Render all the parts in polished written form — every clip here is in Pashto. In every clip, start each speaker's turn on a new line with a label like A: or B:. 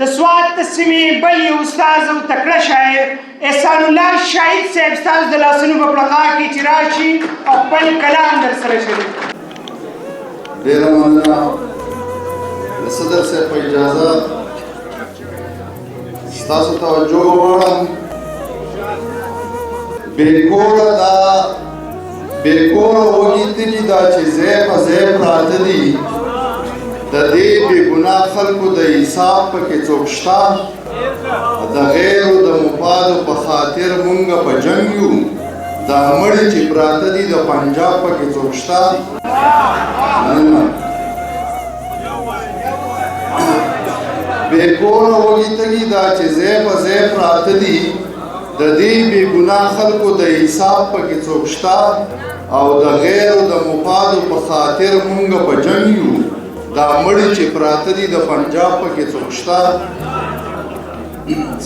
A: د سوات د سیمې بل یو استاد او تکړه شاعر احسان الله شاهد صاحب ستاسو د لاسونو په پړقا کې چې راشي او خپل کلام در سره شریک
B: ډېره مننه د صدر صاحب په اجازه ستاسو توجه غواړم بېکوره وږي تلي دا چې ځای په ځای پراته دي د دې بېګناه خلکو د حساب پکې څوک شته د غیرو د مفادو په خاطر مونږ په جنګ یو دا مړي چې پراته دي د پنجاب پکې څوک شته بېکوره وږي تلي دا چې ځای په ځای پراته دي د دې بېګناه خلکو د حساب پکې څوک شته او د غیرو د مفادو په خاطر مونږ په جنګ یو دا مړي چې پراته دي د پنجاب پکې څوک شته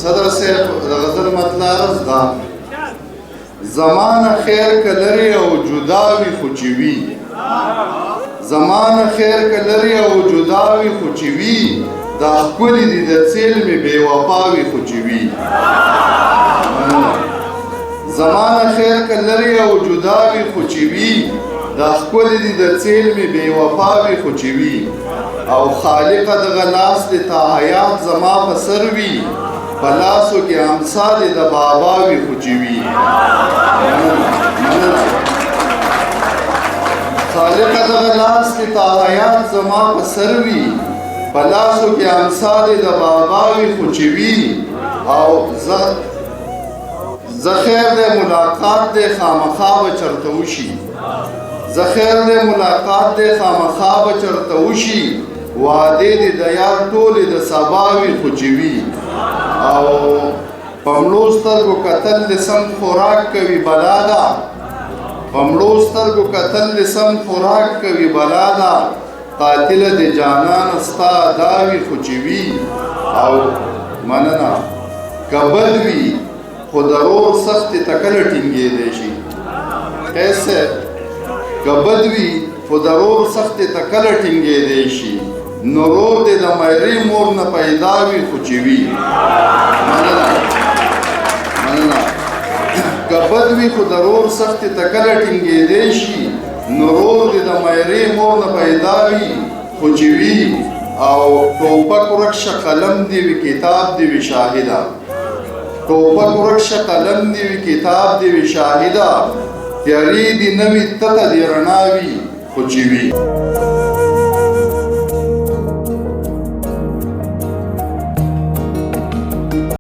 B: صدر صاحب د غزل مطلع عرض ده زمانه خیر که لرې او جدا وي خو چې وي زمانه خیر که لرې او جدا وي خو چې وي دا ښکلي دي د څېلمې بې وفا وي خو چې وي زمانه خیر که لرې او جدا وي خو چې وي دا ښکلي دي د څېلمې بې وفا وي خو چې وي او خالقه دغه لاس د تا حیات زما په سر وي په لاسو کې امثال د بابا وي خو چې وي خالقه دغه لاس د تا حیات زما په سر وي په لاسو کې امثال د بابا وي خو چې وي او زه خیر دی ملاقات دی خامخا به چرته وشي زه خیر دی ملاقات دی خامخا به چرته وشي وعدې دې د یار ټولې د سبا وي خو چې وي او په مړو سترګو کتل دې سم خوراک کوي بلا ده په مړو سترګو کتل دې سم خوراک کوي بلا ده قاتله دې جانانه ستا ادا وي خو چې وي او مننه که بد وي خو ضرور سختې ته کله ټینګېدی شي خیر صاحب که بد وي خو ضرور سختې ته کله ټینګېدی شي نو رور دې د میرې مور نه پیدا وي خو چې وي مننه که بد وي خو ضرور سختې ته کله ټینګېدی شي نو رور دې د میرې مور نه پیدا وي خو چې وي او ټوپک ورک شه قلم دې وي کتاب دې وي شاهده ټوپک ورک شه قلم دې وي کتاب دې وي شاهده تیارې دې نه وي تته دې رڼا وي خو چې وي